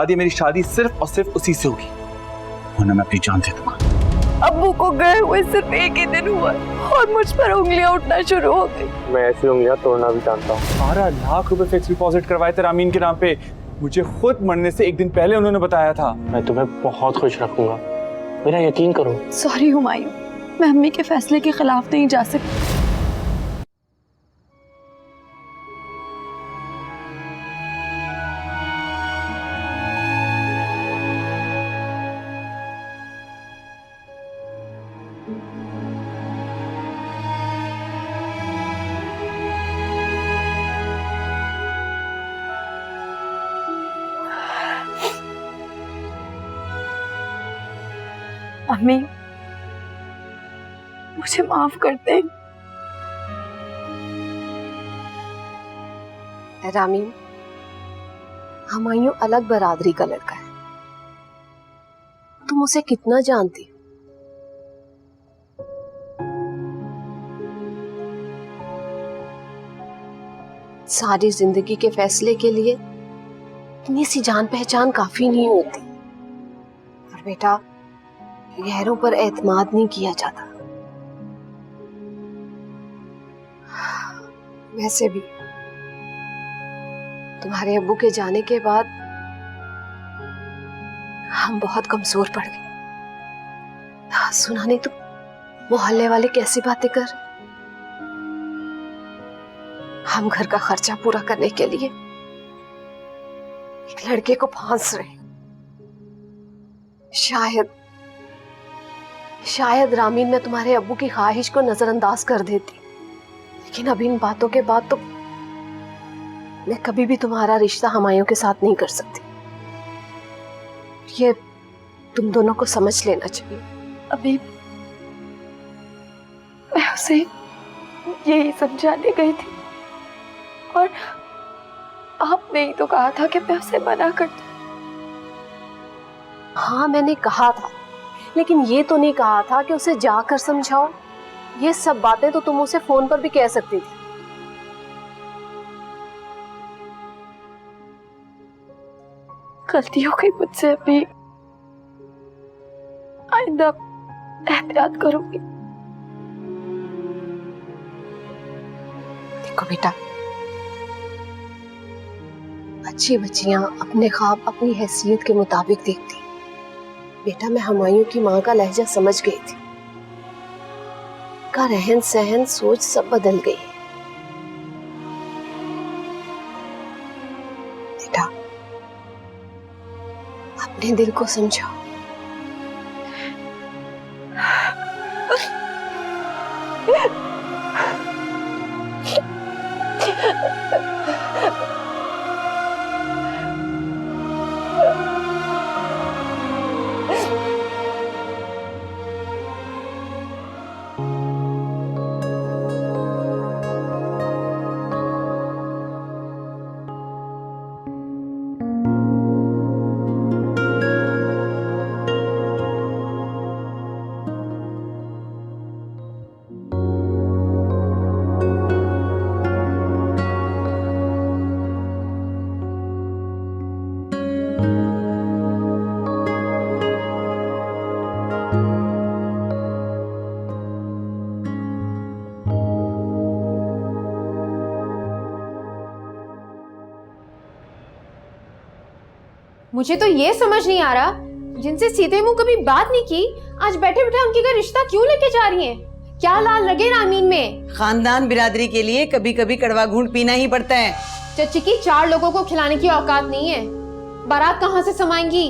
बता दिया मेरी शादी सिर्फ और सिर्फ उसी से होगी, वरना मैं अपनी जान दे दूंगा। अब्बू को गए हुए सिर्फ एक ही दिन हुआ और मुझ पर उंगलियां उठना शुरू हो गई। मैं ऐसी उंगलियां तोड़ना भी जानता हूँ। 12 लाख रुपए फिक्स डिपॉजिट करवाए थे रामीन के नाम पे, मुझे खुद मरने से एक दिन पहले उन्होंने बताया था। मैं तुम्हें बहुत खुश रखूंगा, मेरा यकीन करो। सॉरी हुमायूं, मैं अम्मी के फैसले के खिलाफ नहीं जा सकती। अम्मी, मुझे माफ कर दे। रामीन, हुमायूं अलग बरादरी का लड़का है, तुम उसे कितना जानती हो? सारी जिंदगी के फैसले के लिए इतनी सी जान पहचान काफी नहीं होती। और बेटा, गैरों पर एतमाद नहीं किया जाता। वैसे भी तुम्हारे अब्बू के जाने के बाद हम बहुत कमजोर पड़ गए। सुना नहीं तो मोहल्ले वाले कैसी बातें कर, हम घर का खर्चा पूरा करने के लिए एक लड़के को फांस रहे। शायद रामीन मैं तुम्हारे अब्बू की ख्वाहिश को नजरअंदाज कर देती, लेकिन अब इन बातों के बाद तो मैं कभी भी तुम्हारा रिश्ता हुमायूं के साथ नहीं कर सकती। ये तुम दोनों को समझ लेना चाहिए। अभी मैं उसे यही समझाने गई थी और आपने ही तो कहा था कि मैं उसे मना कर दूं। हाँ, मैंने कहा था, लेकिन ये तो नहीं कहा था कि उसे जाकर समझाओ। ये सब बातें तो तुम उसे फोन पर भी कह सकती थी। गलती हो गई मुझसे, अभी आइंदा एहतियात करूंगी। देखो बेटा, अच्छी बच्चियां अपने ख्वाब अपनी हैसियत के मुताबिक देखती। बेटा, मैं हुमायूं की माँ का लहजा समझ गई थी, का रहन सहन सोच सब बदल गई। बेटा, अपने दिल को समझो। मुझे तो ये समझ नहीं आ रहा, जिनसे सीधे मुंह कभी बात नहीं की, आज बैठे बैठे उनकी का रिश्ता क्यों लेके जा रही हैं? क्या लाल लगे रामीन में? खानदान बिरादरी के लिए कभी कभी कड़वा घूंट पीना ही पड़ता है। चच्ची की 4 लोगों को खिलाने की औकात नहीं है। बारात कहाँ से समाएंगी?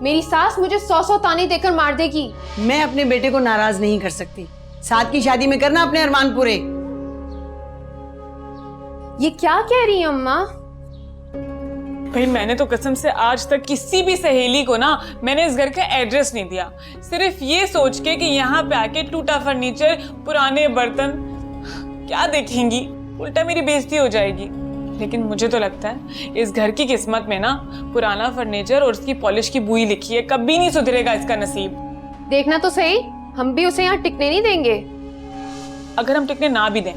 मेरी सास मुझे 100 ताने देकर मार देगी। मैं अपने बेटे को नाराज नहीं कर सकती। साथ की शादी में करना अपने अरमान पूरे। ये क्या कह रही है अम्मा? भाई, मैंने तो कसम से आज तक किसी भी सहेली को ना मैंने इस घर का एड्रेस नहीं दिया, सिर्फ ये सोच के कि यहाँ पे आके टूटा फर्नीचर, पुराने बर्तन क्या देखेंगी, उल्टा मेरी बेइज्जती हो जाएगी। लेकिन मुझे तो लगता है इस घर की किस्मत में ना पुराना फर्नीचर और उसकी पॉलिश की बुई लिखी है, कभी नहीं सुधरेगा इसका नसीब। देखना तो सही, हम भी उसे यहाँ टिकने नहीं देंगे। अगर हम टिकने ना भी दें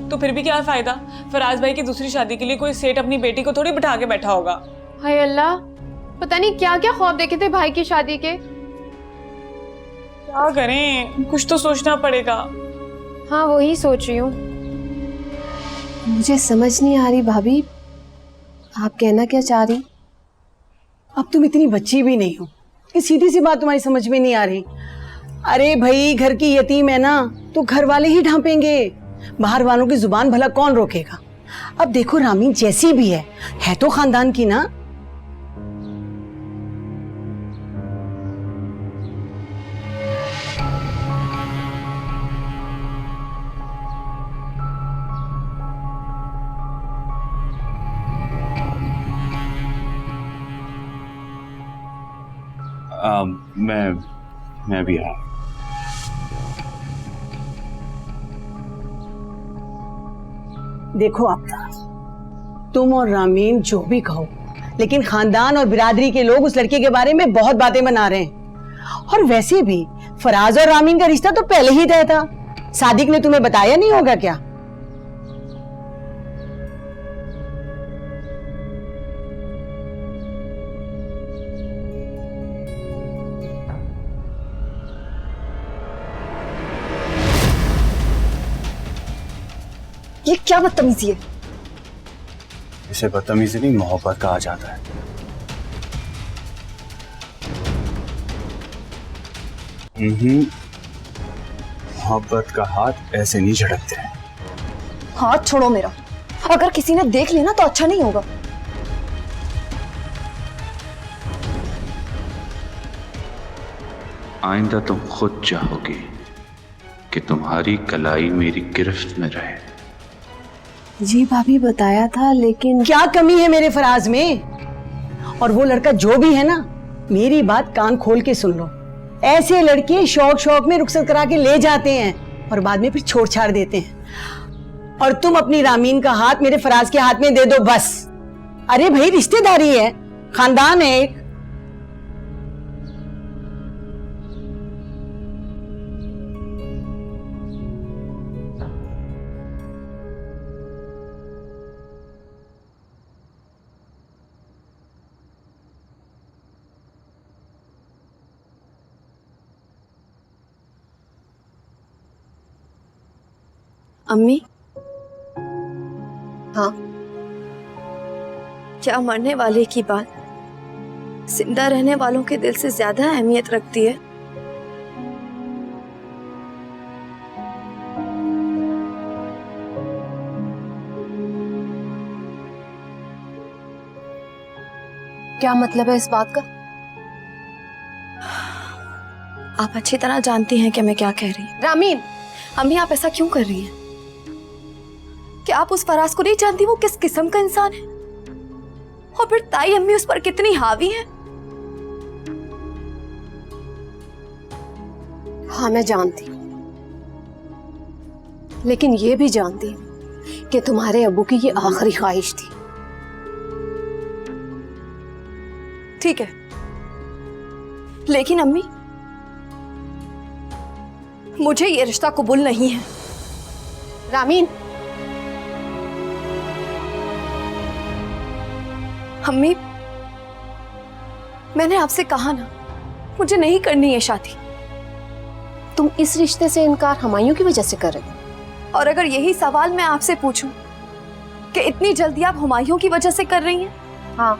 तो फिर भी क्या फायदा? फराज भाई की दूसरी शादी के लिए कोई सेठ अपनी बेटी को थोड़ी बिठा के बैठा होगा। हाय अल्लाह, पता नहीं क्या क्या ख्वाब देखे थे भाई की शादी के। क्या करें, कुछ तो सोचना पड़ेगा। हाँ वही सोच रही हूँ। मुझे समझ नहीं आ रही भाभी, आप कहना क्या चाह रही? अब तुम इतनी बच्ची भी नहीं हो, ये सीधी सी बात तुम्हारी समझ में नहीं आ रही। अरे भाई, घर की यतीम है ना, तो घर वाले ही ढांपेंगे, बाहर वालों की जुबान भला कौन रोकेगा। अब देखो रामीन जैसी भी है तो खानदान की ना। मैं भी आया। देखो आपदा, तुम और रामीन जो भी कहो, लेकिन खानदान और बिरादरी के लोग उस लड़के के बारे में बहुत बातें बना रहे हैं। और वैसे भी फराज और रामीन का रिश्ता तो पहले ही तय था। सादिक ने तुम्हें बताया नहीं होगा क्या? ये क्या बदतमीजी है? इसे बदतमीजी नहीं, मोहब्बत कहा जाता है। मोहब्बत का हाथ ऐसे नहीं झड़कते हैं। हाथ छोड़ो मेरा, अगर किसी ने देख लिया ना तो अच्छा नहीं होगा। आइंदा तुम खुद चाहोगी कि तुम्हारी कलाई मेरी गिरफ्त में रहे। जी भाभी बताया था, लेकिन क्या कमी है मेरे फराज में? और वो लड़का जो भी है ना, मेरी बात कान खोल के सुन लो। ऐसे लड़के शौक शौक में रुखसत करा के ले जाते हैं और बाद में फिर छोड़ छाड़ देते हैं। और तुम अपनी रामीन का हाथ मेरे फराज के हाथ में दे दो बस। अरे भाई, रिश्तेदारी है, खानदान है एक। अम्मी, हाँ क्या मरने वाले की बात जिंदा रहने वालों के दिल से ज्यादा अहमियत रखती है? क्या मतलब है इस बात का? आप अच्छी तरह जानती हैं कि मैं क्या कह रही हूँ। रामीन, अम्मी आप ऐसा क्यों कर रही हैं? क्या आप उस फराज को नहीं जानती वो किस किस्म का इंसान है? और फिर ताई अम्मी उस पर कितनी हावी है? हाँ मैं जानती हूँ, लेकिन ये भी जानती हूँ कि तुम्हारे अब्बू की ये आखिरी ख्वाहिश थी। ठीक है, लेकिन अम्मी मुझे ये रिश्ता कबूल नहीं है। रामीन, अम्मी मैंने आपसे कहा ना, मुझे नहीं करनी है शादी। तुम इस रिश्ते से इनकार हुमायूं की वजह से कर रहे हो? और अगर यही सवाल मैं आपसे पूछूं कि इतनी जल्दी आप हुमायूं की वजह से कर रही हैं? हाँ,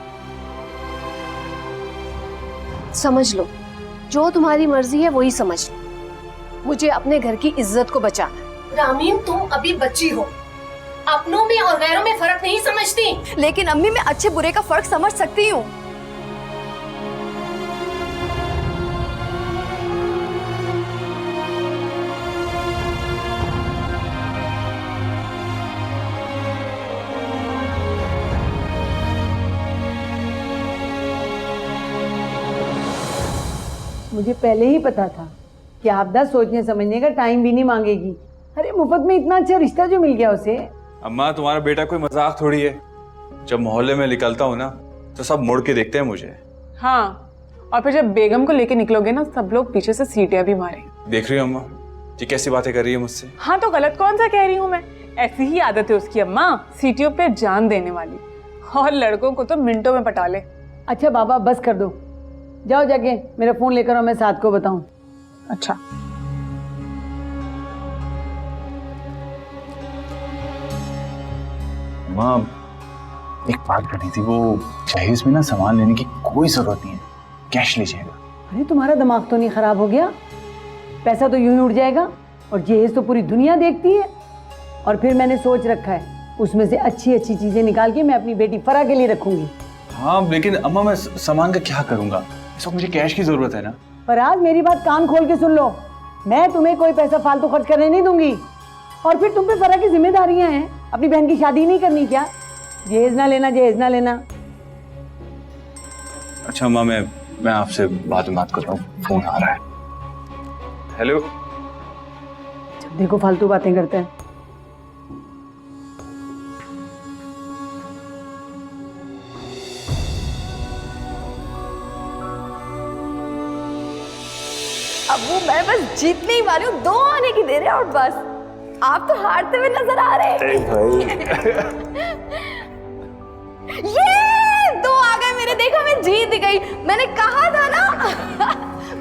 समझ लो, जो तुम्हारी मर्जी है वही समझ लो। मुझे अपने घर की इज्जत को बचाना है। रामीन, तुम अभी बच्ची हो, अपनों में और गैरों में फर्क नहीं समझती। लेकिन अम्मी मैं अच्छे बुरे का फर्क समझ सकती हूँ। मुझे पहले ही पता था कि आपदा सोचने समझने का टाइम भी नहीं मांगेगी। अरे मुफ्त में इतना अच्छा रिश्ता जो मिल गया उसे। अम्मा, तुम्हारा बेटा कोई मजाक थोड़ी है। जब मोहल्ले में निकलता हूँ ना तो सब मुड़ के देखते हैं मुझे। हाँ, और फिर जब बेगम को लेके निकलोगे ना, सब लोग पीछे से सीटियां भी मारेंगे। देख रही हो अम्मा, ये कैसी बातें कर रही है मुझसे? हाँ तो गलत कौन सा कह रही हूँ मैं? ऐसी ही आदत है उसकी अम्मा, सीटियों पे जान देने वाली। और लड़कों को तो मिनटों में पटा ले। अच्छा बाबा बस कर दो, जाओ जाके मेरा फोन लेकर आओ, मैं साथ को बताऊं। अच्छा। माँ एक बात करनी थी, वो जहेज में ना सामान लेने की कोई जरूरत नहीं है, कैश ले जाएगा। अरे तुम्हारा दिमाग तो नहीं खराब हो गया? पैसा तो यूं ही उड़ जाएगा, और जहेज तो पूरी दुनिया देखती है। और फिर मैंने सोच रखा है उसमें से अच्छी अच्छी चीजें निकाल के मैं अपनी बेटी फरा के लिए रखूंगी। हाँ लेकिन अम्मा मैं सामान का क्या करूंगा, इस वक्त मुझे कैश की जरूरत है ना। फराज मेरी बात कान खोल के सुन लो, मैं तुम्हें कोई पैसा फालतू खर्च करने नहीं दूंगी। और फिर तुम पे फरा की जिम्मेदारियां हैं, अपनी बहन की शादी नहीं करनी क्या? जहेज ना लेना, जहेज ना लेना। अच्छा अम्मा मैं आपसे बाद में बात करता हूँ, फोन आ रहा है। हेलो। देखो फालतू बातें करते हैं। अब वो मैं बस जीतने ही वाली हूँ, 2 आने की देर है और बस आप तो हारते हुए नजर आ रहे हैं। ये 2 आ गए मेरे, देखा मैं जीत गई, मैंने कहा था ना।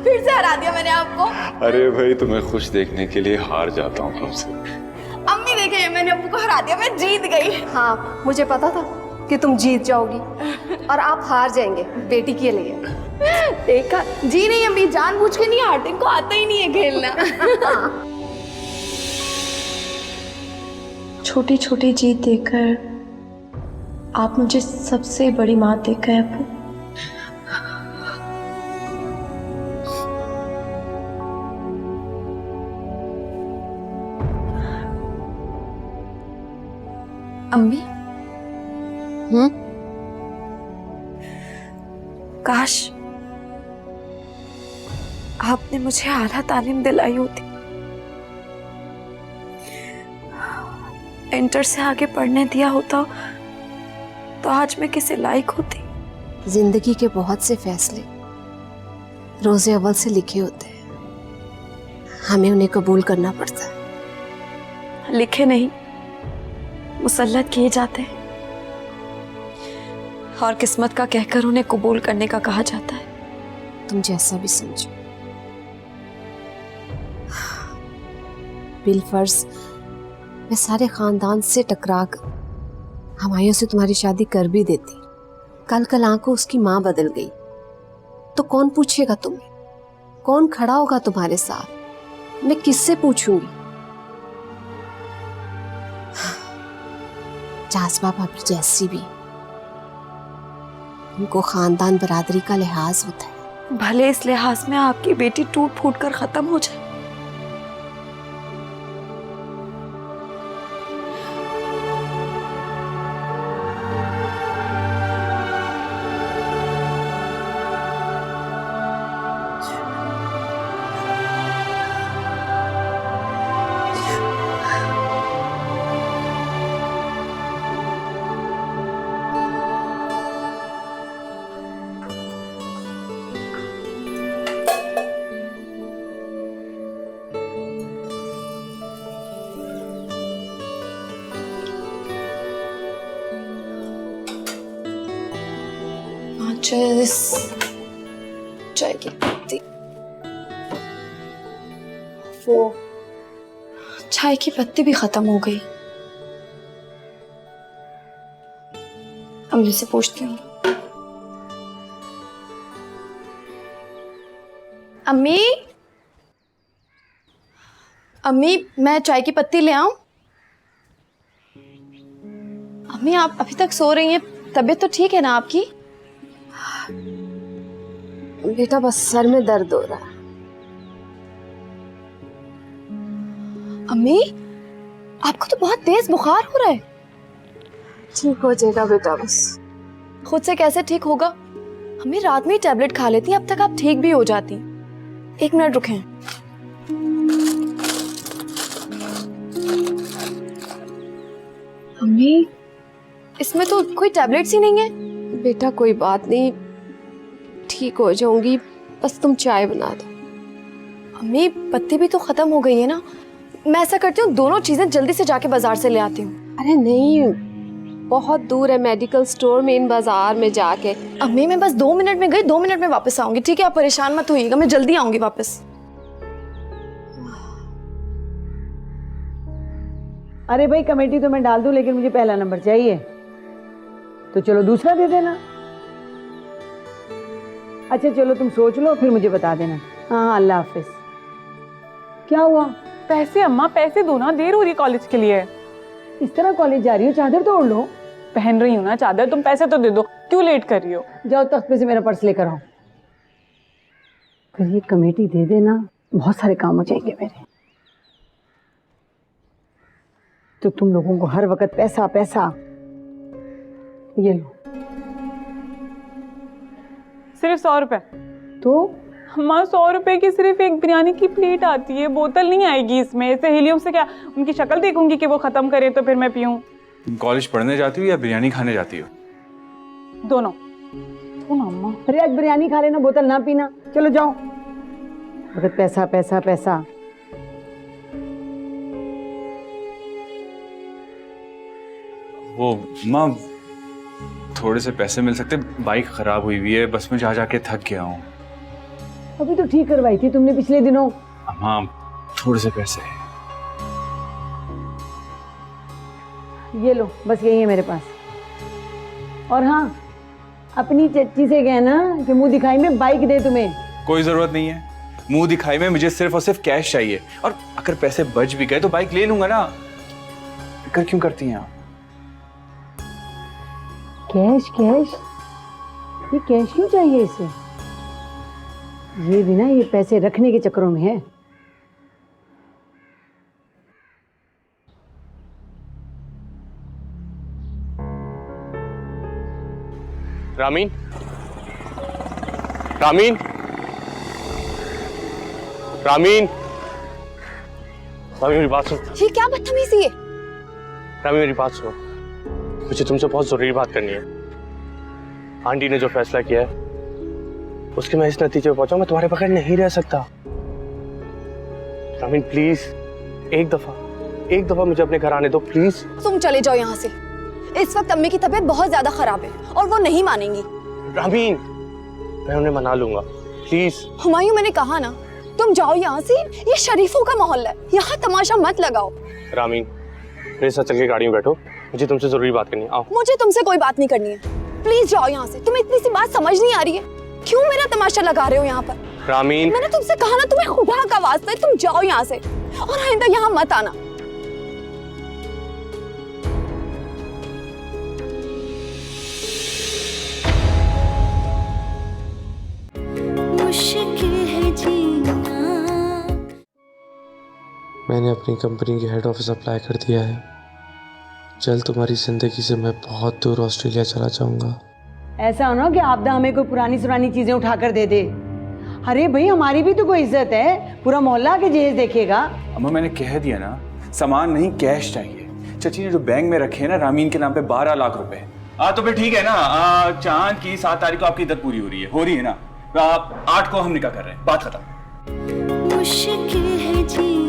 फिर से हरा दिया मैंने आपको। अरे भाई तुम्हें खुश देखने के लिए हार जाता हूँ तुमसे। अम्मी देखे मैंने अब्बू को हरा दिया, मैं जीत गई। हाँ मुझे पता था कि तुम जीत जाओगी और आप हार जाएंगे बेटी के लिए। देखा जी, नहीं अम्मी जानबूझ के नहीं हारते, इनको आता ही नहीं है खेलना। छोटी छोटी जीत देकर आप मुझे सबसे बड़ी मात दे गए अब्बू। अम्मी काश आपने मुझे आला तालीम दिलाई होती, इंटर से आगे पढ़ने दिया होता तो आज मैं किसी लायक होती। जिंदगी के बहुत से फैसले रोज़े अव्वल से लिखे होते हैं, हमें उन्हें कबूल करना पड़ता है। लिखे नहीं, मुसल्लत किए जाते हैं, और किस्मत का कहकर उन्हें कबूल करने का कहा जाता है। तुम जैसा भी समझो। बिलफर्ज मैं सारे खानदान से टकरा कर हमायों से तुम्हारी शादी कर भी देती, कल कल को उसकी माँ बदल गई तो कौन पूछेगा तुम्हें? कौन खड़ा होगा तुम्हारे साथ? मैं किससे पूछूंगी? जाज़बा भाभी जैसी भी, उनको खानदान बरादरी का लिहाज होता है। भले इस लिहाज में आपकी बेटी टूट फूट कर खत्म हो जाए। चाय की पत्ती, वो चाय की पत्ती भी खत्म हो गई। अम्मी से पूछती हूँ। अम्मी, अम्मी मैं चाय की पत्ती ले आऊं? अम्मी आप अभी तक सो रही हैं, तबीयत तो ठीक है ना आपकी? बेटा बस सर में दर्द हो रहा है। अम्मी आपको तो बहुत तेज बुखार हो रहा है। ठीक हो जाएगा बेटा, बस। खुद से कैसे ठीक होगा? अम्मी रात में ही टैबलेट खा लेती, अब तक आप ठीक भी हो जाती। 1 मिनट रुकें। अम्मी इसमें तो कोई टैबलेट्स ही नहीं है। बेटा कोई बात नहीं, ठीक हो जाऊंगी, बस तुम चाय बना दो। अम्मी पत्ती भी तो खत्म हो गई है ना, मैं ऐसा करती हूँ दोनों चीजें जल्दी से जाके बाजार से ले आती हूँ। अरे नहीं, बहुत दूर है मेडिकल स्टोर मेन बाजार में जाके। अम्मी मैं बस 2 मिनट में गई, 2 मिनट में वापस आऊंगी, ठीक है? आप परेशान मत होइएगा, मैं जल्दी आऊंगी वापस। अरे भाई कमेटी तो मैं डाल दूं, लेकिन मुझे पहला नंबर चाहिए। तो चलो दूसरा दे देना। अच्छा चलो तुम सोच लो, फिर मुझे बता देना। हाँ अल्लाह हाफिज। क्या हुआ? पैसे अम्मा, पैसे दो ना, देर हो रही कॉलेज के लिए। इस तरह कॉलेज जा रही हो, चादर तो ओढ़ लो। पहन रही हूँ ना चादर, तुम पैसे तो दे दो, क्यों लेट कर रही हो? जाओ तख्त पे से मेरा पर्स लेकर आओ। फिर ये कमेटी दे देना, बहुत सारे काम हो जाएंगे मेरे। तो तुम लोगों को हर वक्त पैसा पैसा। ये लो। सिर्फ 100 रुपए? तो अम्मा 100 रुपए की सिर्फ एक बिरयानी की प्लेट आती है, बोतल नहीं आएगी इसमें। सहेलियों से क्या उनकी शक्ल देखूंगी कि वो खत्म करे तो फिर मैं पीऊं? तुम कॉलेज पढ़ने जाती हो या बिरयानी खाने जाती हो? दोनों। अम्मा अरे आज बिरयानी खा लेना, बोतल ना पीना। चलो जाओ। वक्त पैसा पैसा पैसा। वो माँ, थोड़े से पैसे मिल सकते? बाइक खराब हुई हुई है, बस में जा जाके थक गया हूँ। अभी तो ठीक करवाई थी तुमने पिछले दिनों। हाँ थोड़े से पैसे। ये लो, बस यही है मेरे पास। और हाँ, अपनी चच्ची से कहना कि मुंह दिखाई में बाइक दे तुम्हें। कोई जरूरत नहीं है मुंह दिखाई में, मुझे सिर्फ और सिर्फ कैश चाहिए। और अगर पैसे बच भी गए तो बाइक ले लूंगा ना। फिक्र क्यों करती हैं आप? Cash cash? ये कैश क्यों चाहिए इसे? ये भी ना ये पैसे रखने के चक्करों में है। रामीन, रामीन, रामीन, रामीन मेरी बात सुनो। ये क्या बदतमीजी है? रामीन मेरी बात सुनो, मुझे तुमसे बहुत जरूरी बात करनी है। आंटी ने जो फैसला किया है उसके मैं इस नतीजे पे पहुंचा, मैं तुम्हारे बगैर नहीं रह सकता। रामीन प्लीज, एक दफा मुझे अपने घर आने दो प्लीज। तुम चले जाओ यहाँ से। इस वक्त अम्मी की तबीयत बहुत ज्यादा खराब है और वो नहीं मानेंगी। रामीन मैं उन्हें मना लूंगा प्लीज। हुमायूं मैंने कहा ना, तुम जाओ यहाँ से। ये शरीफों का माहौल है, यहाँ तमाशा मत लगाओ। रामीन मेरे साथ चल के गाड़ी में बैठो, मुझे तुमसे जरूरी बात करनी है। आओ। मुझे तुमसे कोई बात नहीं करनी है, प्लीज जाओ यहाँ से। तुम्हें इतनी सी बात समझ नहीं आ रही है? क्यों मेरा तमाशा लगा रहे हो यहाँ पर? रामीन मैंने तुमसे कहा ना, तुम्हें खुदा का वास्ता है, तुम जाओ यहाँ से और आइंदा यहाँ मत आना। मैंने अपनी कंपनी के हेड ऑफिस अप्लाई कर दिया है। जल्द तुम्हारी जिंदगी से मैं बहुत दूर ऑस्ट्रेलिया चला जाऊंगा। ऐसा हो ना कि आपदा हमें कोई पुरानी चीजें उठाकर दे दे। अरे भाई हमारी भी तो कोई इज्जत है, पूरा मोहल्ला के जहेज देखेगा। अम्मा मैंने कह दिया ना, सामान नहीं कैश चाहिए। चाची ने जो बैंक में रखे हैं ना रामीन के नाम पे 12 लाख रुपए। तो फिर ठीक है ना, चांद की 7 तारीख को आपकी इद्दत पूरी हो रही है ना? 8 को हम निकाह कर रहे हैं, बात खत्म। मुश्किल है जी